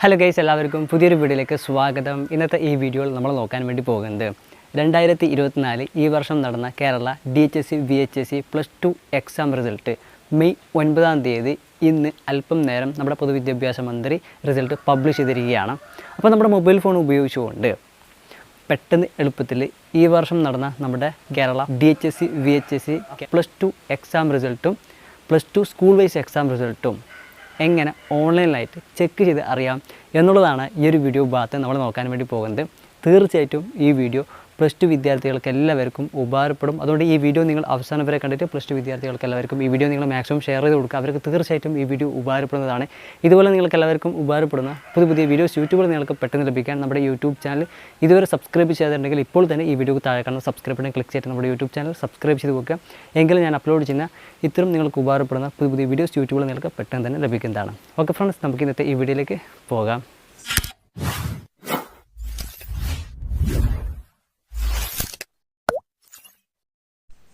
Hello guys, എല്ലാവർക്കും പുതിയൊരു വീഡിയോയിലേക്ക് സ്വാഗതം. ഇന്നത്തെ ഈ വീഡിയോയിൽ നമ്മൾ നോക്കാൻ വേണ്ടി പോകുന്നത് 2024 ഈ വർഷം നടന്ന Kerala DHSC VHSC +2 exam result May 9-ാം തീയതി ഇന്ന് അല്പം നേരം നമ്മുടെ പൊതുവിദ്യാഭ്യാസ മന്ത്രി റിസൾട്ട് പബ്ലിഷ് ചെയ്തിരിക്കുകയാണ്. അപ്പോൾ നമ്മുടെ മൊബൈൽ ഫോൺ ഉപയോഗിച്ചുകൊണ്ട് പെട്ടെന്ന് എളുപ്പത്തിൽ ഈ വർഷം നടന്ന നമ്മുടെ കേരള DHSC VHSC +2 എക്സാം റിസൾട്ടും +2 സ്കൂൾ വൈസ് എക്സാം റിസൾട്ടും എങ്ങനെ ഓൺലൈനിലായിട്ട് ചെക്ക് ചെയ്ത് അറിയാം എന്നുള്ളതാണ് ഈ ഒരു വീഡിയോ ഭാഗത്ത് നമ്മൾ നോക്കാൻ വേണ്ടി പോകുന്നത്. തീർച്ചയായിട്ടും ഈ വീഡിയോ +2 വിദ്യാർത്ഥികൾക്ക് എല്ലാവർക്കും ഉപകാരപ്പെടും. അതുകൊണ്ട് ഈ വീഡിയോ നിങ്ങൾ അവസാനം വരെ കണ്ടിട്ട് +2 വിദ്യാർത്ഥികൾക്ക് എല്ലാവർക്കും ഈ വീഡിയോ നിങ്ങൾ മാക്സിമം ഷെയർ ചെയ്ത് കൊടുക്കുക. അവർക്ക് തീർച്ചയായിട്ടും ഈ വീഡിയോ ഉപകാരപ്പെടുന്നതാണ്. ഇതുപോലെ നിങ്ങൾക്ക് എല്ലാവർക്കും ഉപകാരപ്പെടുന്ന പുതിയ വീഡിയോസ് യൂട്യൂബിൽ നിങ്ങൾക്ക് പെട്ടെന്ന് ലഭിക്കാൻ നമ്മുടെ യൂട്യൂബ് ചാനൽ ഇതുവരെ സബ്സ്ക്രൈബ് ചെയ്തിട്ടുണ്ടെങ്കിൽ ഇപ്പോൾ തന്നെ ഈ വീഡിയോക്ക് താഴെ കാണുന്ന സബ്സ്ക്രൈബ് ബട്ടൺ ക്ലിക്ക് ചെയ്തിട്ട് നമ്മുടെ യൂട്യൂബ് ചാനൽ സബ്സ്ക്രൈബ് ചെയ്ത് വെക്കുക. എങ്കിലും ഞാൻ അപ്ലോഡ് ചെയ്യുന്ന ഇത്തരം നിങ്ങൾക്ക് ഉപകാരപ്പെടുന്ന പുതിയ വീഡിയോസ് യൂട്യൂബിൽ നിങ്ങൾക്ക് പെട്ടെന്ന് തന്നെ ലഭിക്കുന്നതാണ്. ഓക്കെ ഫ്രണ്ട്സ്, നമുക്ക് ഇന്നത്തെ ഈ വീഡിയോയിലേക്ക് പോകാം.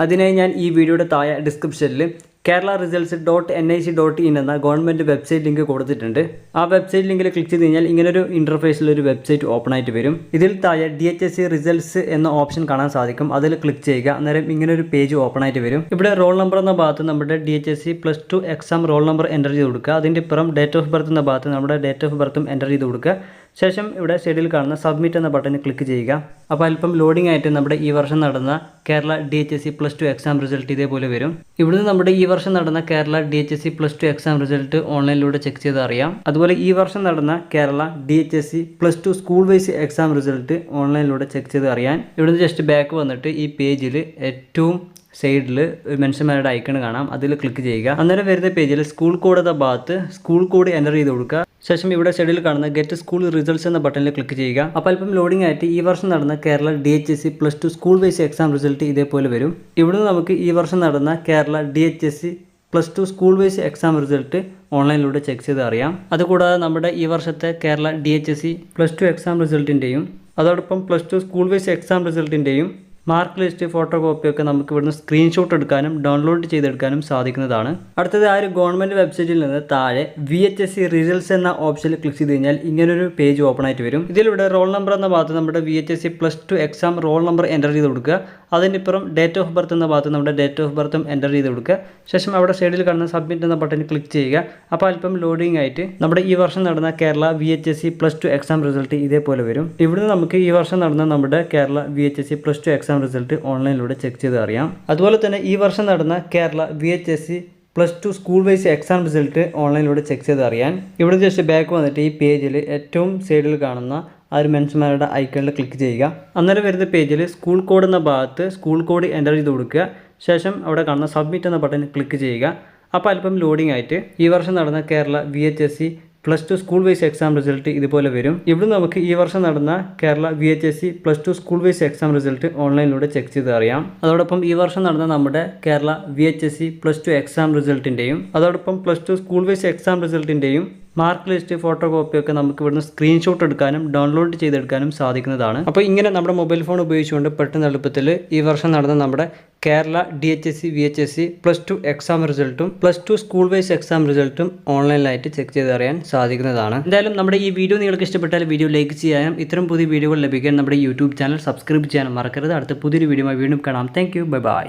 അതിനായി ഞാൻ ഈ വീഡിയോയുടെ താഴെ ഡിസ്ക്രിപ്ഷനിൽ keralaresults.nic.in എന്ന ഗവൺമെൻറ് വെബ്സൈറ്റ് ലിങ്ക് കൊടുത്തിട്ടുണ്ട്. ആ വെബ്സൈറ്റ് ലിങ്കിൽ ക്ലിക്ക് ചെയ്ത് കഴിഞ്ഞാൽ ഇങ്ങനൊരു ഇൻ്റർഫേസിലൊരു വെബ്സൈറ്റ് ഓപ്പൺ ആയിട്ട് വരും. ഇതിൽ താഴെ DHSC റിസൾട്ട്സ് എന്ന ഓപ്ഷൻ കാണാൻ സാധിക്കും. അതിൽ ക്ലിക്ക് ചെയ്യുക. അന്നേരം ഇങ്ങനൊരു പേജ് ഓപ്പൺ ആയിട്ട് വരും. ഇവിടെ റോൾ നമ്പർ എന്ന ഭാഗത്ത് നമ്മുടെ DHSC +2 exam roll number enter ചെയ്ത് കൊടുക്കുക. അതിൻ്റെ ഇപ്പുറം ഡേറ്റ് ഓഫ് ബർത്ത് എന്ന ഭാഗത്ത് നമ്മുടെ ഡേറ്റ് ഓഫ് ബർത്തും എൻ്റർ ചെയ്ത് കൊടുക്കുക. ശേഷം ഇവിടെ സൈഡിൽ കാണുന്ന സബ്മിറ്റ് എന്ന ബട്ടണിൽ ക്ലിക്ക് ചെയ്യുക. അപ്പോൾ അല്പം ലോഡിംഗ് ആയിട്ട് നമ്മുടെ ഈ വർഷം നടന്ന കേരള DHSC +2 എക്സാം റിസൾട്ട് ഇതേപോലെ വരും. ഇവിടുന്ന് നമ്മുടെ ഈ വർഷം നടന്ന കേരള DHSC +2 എക്സാം റിസൾട്ട് ഓൺലൈനിലൂടെ ചെക്ക് ചെയ്ത് അറിയാം. അതുപോലെ ഈ വർഷം നടന്ന Kerala DHSC +2 school wise exam result ഓൺലൈനിലൂടെ ചെക്ക് ചെയ്ത് അറിയാൻ ഇവിടുന്ന് ജസ്റ്റ് ബാക്ക് വന്നിട്ട് ഈ പേജിൽ ഏറ്റവും സൈഡിൽ ഒരു മനുഷ്യന്മാരുടെ ഐക്കൺ കാണാം. അതിൽ ക്ലിക്ക് ചെയ്യുക. അന്നേരം വരുന്ന പേജിൽ സ്കൂൾ കോഡ് എന്ന ഭാഗത്ത് സ്കൂൾ കോഡ് എൻ്റർ ചെയ്ത് കൊടുക്കുക. ശേഷം ഇവിടെ സൈഡിൽ കാണുന്ന ഗെറ്റ് സ്കൂൾ റിസൾട്ട്സ് എന്ന ബട്ടണിൽ ക്ലിക്ക് ചെയ്യുക. അപ്പോൾ അല്പം ലോഡിംഗ് ആയിട്ട് ഈ വർഷം നടന്ന Kerala DHSC +2 school wise exam result ഇതേപോലെ വരും. ഇവിടുന്ന് നമുക്ക് ഈ വർഷം നടന്ന Kerala DHSC +2 school wise exam result ഓൺലൈനിലൂടെ ചെക്ക് ചെയ്ത് അറിയാം. അതുകൂടാതെ നമ്മുടെ ഈ വർഷത്തെ കേരള DHSC +2 എക്സാം റിസൾട്ടിൻ്റെയും അതോടൊപ്പം +2 സ്കൂൾ വൈസ് എക്സാം റിസൾട്ടിൻ്റെയും മാർക്ക് ലിസ്റ്റ് ഫോട്ടോ കോപ്പിയൊക്കെ നമുക്ക് ഇവിടുന്ന് സ്ക്രീൻഷോട്ട് എടുക്കാനും ഡൗൺലോഡ് ചെയ്തെടുക്കാനും സാധിക്കുന്നതാണ്. അടുത്തത് ആ ഒരു ഗവൺമെൻറ് വെബ്സൈറ്റിൽ നിന്ന് താഴെ VHSC റിസൾട്ട്സ് എന്ന ഓപ്ഷനിൽ ക്ലിക്ക് ചെയ്ത് കഴിഞ്ഞാൽ ഇങ്ങനൊരു പേജ് ഓപ്പൺ ആയിട്ട് വരും. ഇതിലൂടെ റോൾ നമ്പർ എന്ന ഭാഗത്ത് നമ്മുടെ VHSC +2 exam roll number enter ചെയ്ത് കൊടുക്കുക. അതിൻ്റെ ഇപ്പുറം ഡേറ്റ് ഓഫ് ബർത്ത് എന്ന ഭാഗത്ത് നമ്മുടെ ഡേറ്റ് ഓഫ് ബർത്തും എൻ്റർ ചെയ്ത് കൊടുക്കുക. ശേഷം അവിടെ സൈഡിൽ കാണുന്ന സബ്മിറ്റ് എന്ന ബട്ടണിൽ ക്ലിക്ക് ചെയ്യുക. അപ്പോൾ അല്പം ലോഡിംഗ് ആയിട്ട് നമ്മുടെ ഈ വർഷം നടന്ന കേരള VHSC +2 എക്സാം റിസൾട്ട് ഇതേപോലെ വരും. ഇവിടുന്ന് നമുക്ക് ഈ വർഷം നടന്ന നമ്മുടെ കേരള VHSC +2 എക്സാം റിസൾട്ട് ഓൺലൈനിലൂടെ ചെക്ക് ചെയ്ത് അറിയാം. അതുപോലെ തന്നെ ഈ വർഷം നടന്ന Kerala VHSC +2 school wise exam result ഓൺലൈനിലൂടെ ചെക്ക് ചെയ്ത് അറിയാൻ ഇവിടെ ജസ്റ്റ് ബാക്ക് വന്നിട്ട് ഈ പേജിൽ ഏറ്റവും സൈഡിൽ കാണുന്ന ആ ഒരു മനുഷ്യന്മാരുടെ ഐക്കണിൽ ക്ലിക്ക് ചെയ്യുക. അന്നേരം വരുന്ന പേജിൽ സ്കൂൾ കോഡ് എന്ന ഭാഗത്ത് സ്കൂൾ കോഡ് എൻ്റർ ചെയ്ത് കൊടുക്കുക. ശേഷം അവിടെ കാണുന്ന സബ്മിറ്റ് എന്ന ബട്ടണിൽ ക്ലിക്ക് ചെയ്യുക. അപ്പോൾ അല്പം ലോഡിംഗ് ആയിട്ട് ഈ വർഷം നടന്ന Kerala VHSC +2 school wise exam result ഇതുപോലെ വരും. ഇവിടെ നമുക്ക് ഈ വർഷം നടന്ന Kerala VHSC +2 school wise exam result ഓൺലൈനിലൂടെ ചെക്ക് ചെയ്ത് അറിയാം. അതോടൊപ്പം ഈ വർഷം നടന്ന നമ്മുടെ കേരള VHSC +2 എക്സാം റിസൾട്ടിൻ്റെയും അതോടൊപ്പം +2 സ്കൂൾ വൈസ് എക്സാം റിസൾട്ടിൻ്റെയും മാർക്ക് ലിസ്റ്റ് ഫോട്ടോ കോപ്പിയൊക്കെ നമുക്ക് ഇവിടുന്ന് സ്ക്രീൻഷോട്ട് എടുക്കാനും ഡൗൺലോഡ് ചെയ്തെടുക്കാനും സാധിക്കുന്നതാണ്. അപ്പോൾ ഇങ്ങനെ നമ്മുടെ മൊബൈൽ ഫോൺ ഉപയോഗിച്ചുകൊണ്ട് പെട്ടെന്ന് എളുപ്പത്തിൽ ഈ വർഷം നടന്ന നമ്മുടെ കേരള DHSC VHSC +2 എക്സാം റിസൾട്ടും +2 സ്കൂൾ വൈസ് എക്സാം റിസൾട്ടും ഓൺലൈനിലായിട്ട് ചെക്ക് ചെയ്ത് അറിയാൻ സാധിക്കുന്നതാണ്. എന്തായാലും നമ്മുടെ ഈ വീഡിയോ നിങ്ങൾക്ക് ഇഷ്ടപ്പെട്ടാൽ വീഡിയോ ലൈക്ക് ചെയ്യാനും ഇത്തരം പുതിയ വീഡിയോകൾ ലഭിക്കാൻ നമ്മുടെ യൂട്യൂബ് ചാനൽ സബ്സ്ക്രൈബ് ചെയ്യാനും മറക്കരുത്. അടുത്ത പുതിയൊരു വീഡിയോയുമായി വീണ്ടും കാണാം. Thank you. Bye bye.